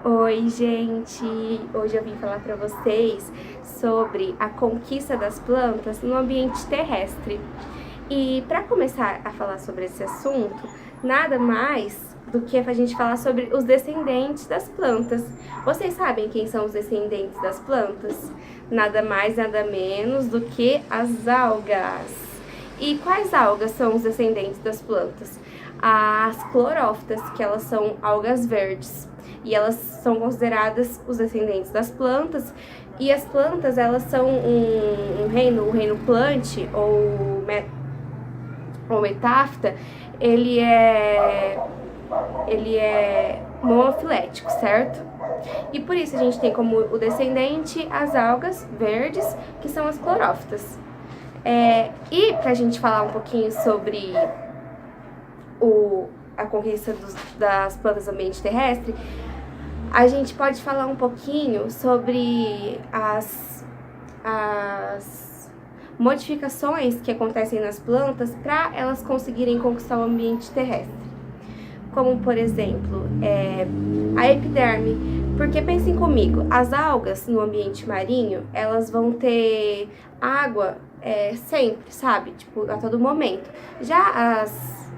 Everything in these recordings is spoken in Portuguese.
Oi, gente! Hoje eu vim falar para vocês sobre a conquista das plantas no ambiente terrestre. E para começar a falar sobre esse assunto, nada mais do que a gente falar sobre os descendentes das plantas. Vocês sabem quem são os descendentes das plantas? Nada mais, nada menos do que as algas. E quais algas são os descendentes das plantas? As clorófitas, que elas são algas verdes. E elas são consideradas os descendentes das plantas. E as plantas, elas são o reino plant ou metáfita, ele é monofilético, certo? E por isso a gente tem como o descendente as algas verdes, que são as clorófitas. E pra gente falar um pouquinho sobre a conquista das plantas no ambiente terrestre, a gente pode falar um pouquinho sobre as modificações que acontecem nas plantas para elas conseguirem conquistar o ambiente terrestre. Como, por exemplo, a epiderme. Porque pensem comigo, as algas no ambiente marinho, elas vão ter água sempre, sabe? Tipo, a todo momento. Já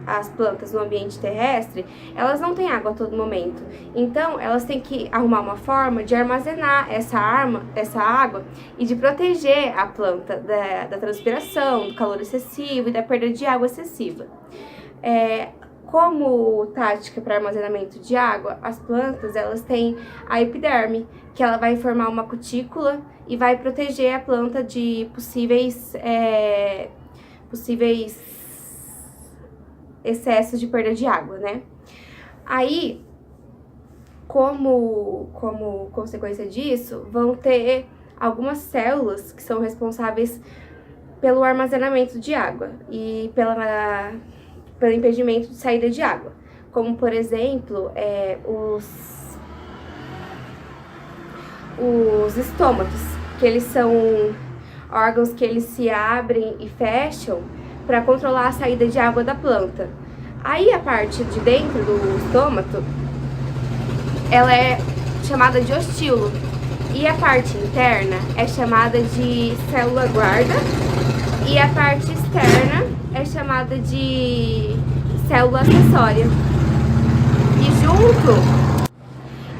as plantas no ambiente terrestre, elas não têm água a todo momento. Então, elas têm que arrumar uma forma de armazenar essa água e de proteger a planta da transpiração, do calor excessivo e da perda de água excessiva. Como tática para armazenamento de água, as plantas elas têm a epiderme, que ela vai formar uma cutícula e vai proteger a planta de possíveis excessos de perda de água, né? Aí, como consequência disso, vão ter algumas células que são responsáveis pelo armazenamento de água e pelo impedimento de saída de água, como, por exemplo, os estômatos, que eles são órgãos que eles se abrem e fecham para controlar a saída de água da planta. Aí a parte de dentro do estômato, ela é chamada de ostilo, e a parte interna é chamada de célula guarda, e a parte externa é chamada de célula acessória.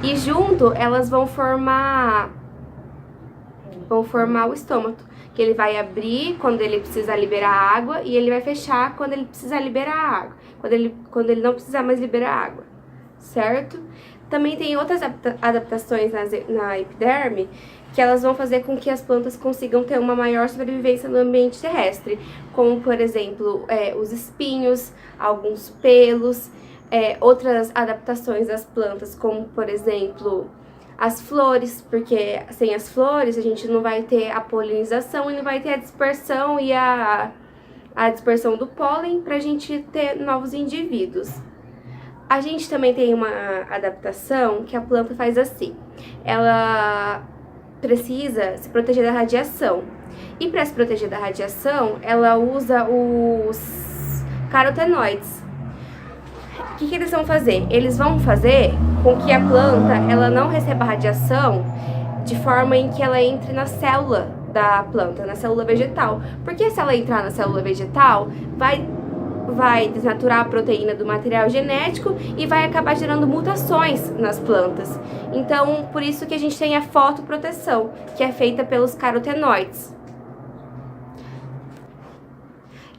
E junto elas vão formar o estômato, que ele vai abrir quando ele precisa liberar água e ele vai fechar quando ele precisa liberar água, quando ele não precisar mais liberar água, certo? Também tem outras adaptações na epiderme, que elas vão fazer com que as plantas consigam ter uma maior sobrevivência no ambiente terrestre, como, por exemplo, os espinhos, alguns pelos, outras adaptações das plantas, como, por exemplo, as flores, porque sem as flores a gente não vai ter a polinização e não vai ter a dispersão e a dispersão do pólen para a gente ter novos indivíduos. A gente também tem uma adaptação que a planta faz assim, ela precisa se proteger da radiação, e para se proteger da radiação ela usa os carotenoides. O que eles vão fazer? Eles vão fazer com que a planta ela não receba radiação de forma em que ela entre na célula da planta, na célula vegetal, porque se ela entrar na célula vegetal, vai desnaturar a proteína do material genético e vai acabar gerando mutações nas plantas. Então, por isso que a gente tem a fotoproteção, que é feita pelos carotenoides.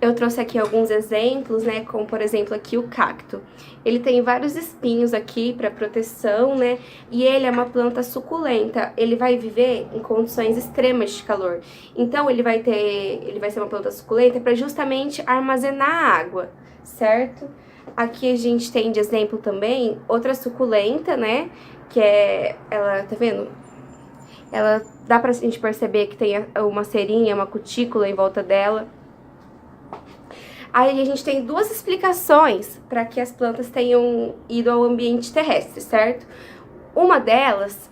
Eu trouxe aqui alguns exemplos, né, como por exemplo aqui o cacto. Ele tem vários espinhos aqui para proteção, né, e ele é uma planta suculenta. Ele vai viver em condições extremas de calor. Então ele vai ser uma planta suculenta para justamente armazenar água, certo? Aqui a gente tem de exemplo também outra suculenta, né, que ela, tá vendo? Ela dá pra gente perceber que tem uma cerinha, uma cutícula em volta dela. Aí a gente tem duas explicações para que as plantas tenham ido ao ambiente terrestre, certo? Uma delas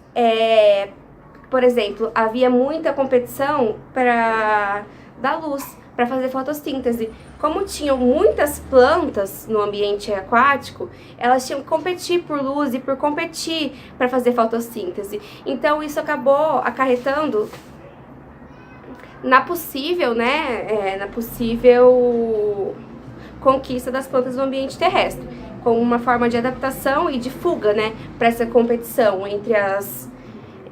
por exemplo, havia muita competição da luz, para fazer fotossíntese. Como tinham muitas plantas no ambiente aquático, elas tinham que competir por luz e por competir para fazer fotossíntese. Então isso acabou acarretando na possível, na possível conquista das plantas no ambiente terrestre, como uma forma de adaptação e de fuga, para essa competição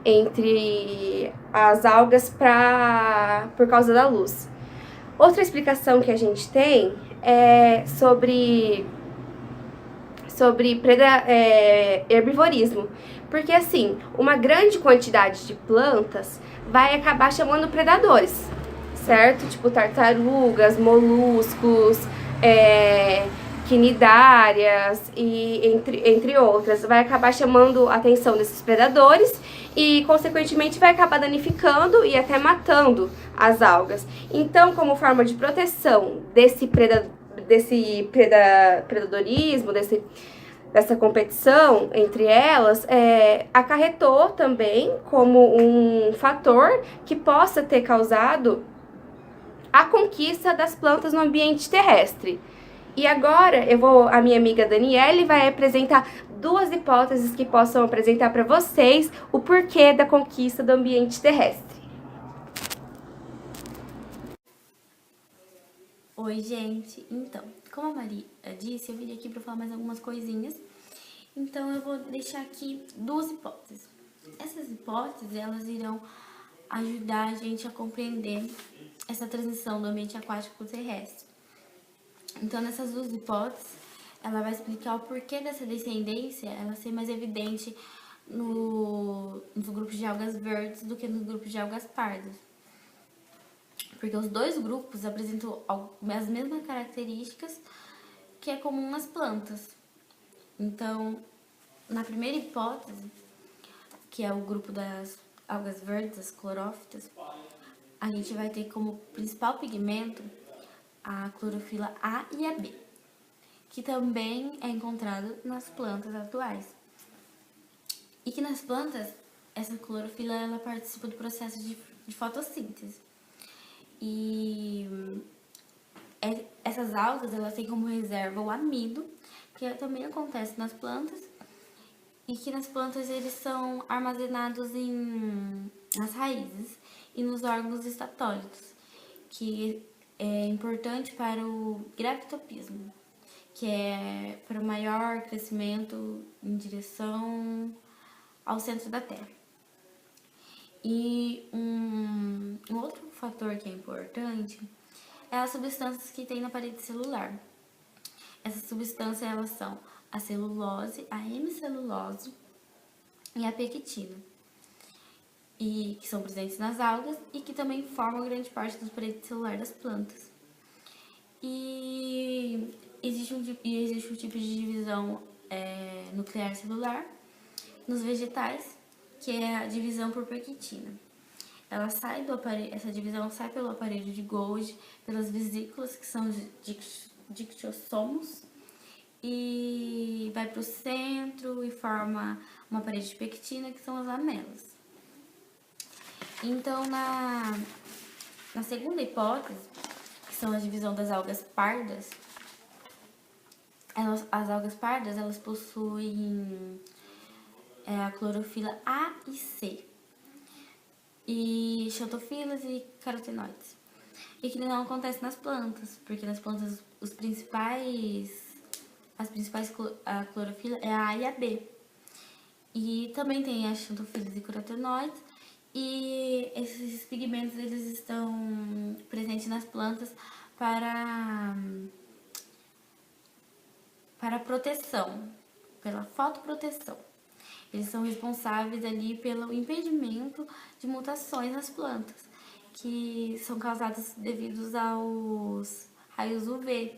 entre as algas por causa da luz. Outra explicação que a gente tem é sobre herbivorismo. Porque, assim, uma grande quantidade de plantas vai acabar chamando predadores, certo? Tipo tartarugas, moluscos, quinidárias e entre outras. Vai acabar chamando a atenção desses predadores e, consequentemente, vai acabar danificando e até matando as algas. Então, como forma de proteção desse predadorismo, dessa competição entre elas, acarretou também como um fator que possa ter causado a conquista das plantas no ambiente terrestre. E agora a minha amiga Daniele vai apresentar duas hipóteses que possam apresentar para vocês o porquê da conquista do ambiente terrestre. Oi, gente. Então, como a Maria disse, eu vim aqui para falar mais algumas coisinhas. Então, eu vou deixar aqui duas hipóteses. Essas hipóteses, elas irão ajudar a gente a compreender essa transição do ambiente aquático para o terrestre. Então, nessas duas hipóteses, ela vai explicar o porquê dessa descendência ela ser mais evidente nos grupos de algas verdes do que nos grupos de algas pardas. Porque os dois grupos apresentam as mesmas características que é comum nas plantas. Então, na primeira hipótese, que é o grupo das algas verdes, as clorófitas, a gente vai ter como principal pigmento a clorofila A e a B, que também é encontrado nas plantas atuais. E que nas plantas, essa clorofila ela participa do processo de fotossíntese. E essas algas elas têm como reserva o amido, que também acontece nas plantas, e que nas plantas eles são armazenados nas raízes e nos órgãos estatólicos, que é importante para o gravitopismo, que é para o maior crescimento em direção ao centro da Terra. E um outro fator que é importante é as substâncias que tem na parede celular. Essas substâncias elas são a celulose, a hemicelulose e a pectina, e que são presentes nas algas e que também formam grande parte da parede celular das plantas. E existe um tipo de divisão nuclear celular nos vegetais, que é a divisão por pectina. Essa divisão sai pelo aparelho de Golgi, pelas vesículas, que são dictiossomos, e vai para o centro e forma uma parede de pectina, que são as lamelas. Então, na segunda hipótese, que são a divisão das algas pardas, as algas pardas elas possuem a clorofila A e C, e xantofilas e carotenoides, e que não acontece nas plantas, porque nas plantas a clorofila é a A e a B, e também tem as xantofilas e carotenoides, e esses pigmentos eles estão presentes nas plantas para proteção, pela fotoproteção. Eles são responsáveis ali pelo impedimento de mutações nas plantas, que são causadas devido aos raios UV.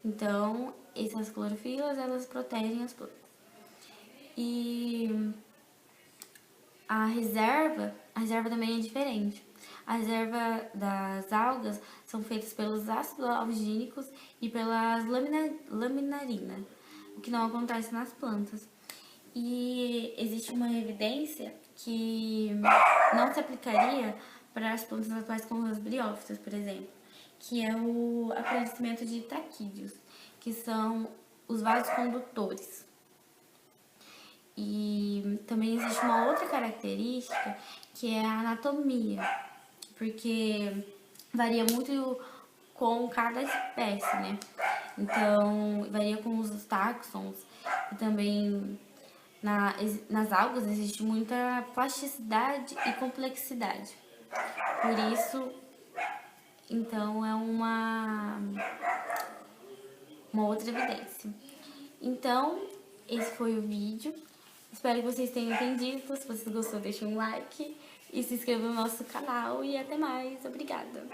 Então, essas clorofilas, elas protegem as plantas. E a reserva também é diferente. A reserva das algas são feitas pelos ácidos algínicos e pelas laminarina, o que não acontece nas plantas. E existe uma evidência que não se aplicaria para as plantas atuais como as briófitas, por exemplo, que é o aparecimento de traquídeos, que são os vasos condutores. E também existe uma outra característica, que é a anatomia, porque varia muito com cada espécie, né? Então, varia com os táxons e também nas algas existe muita plasticidade e complexidade. Por isso, então, é uma outra evidência. Então, esse foi o vídeo. Espero que vocês tenham entendido. Se vocês gostou, deixem um like e se inscreva no nosso canal. E até mais. Obrigada!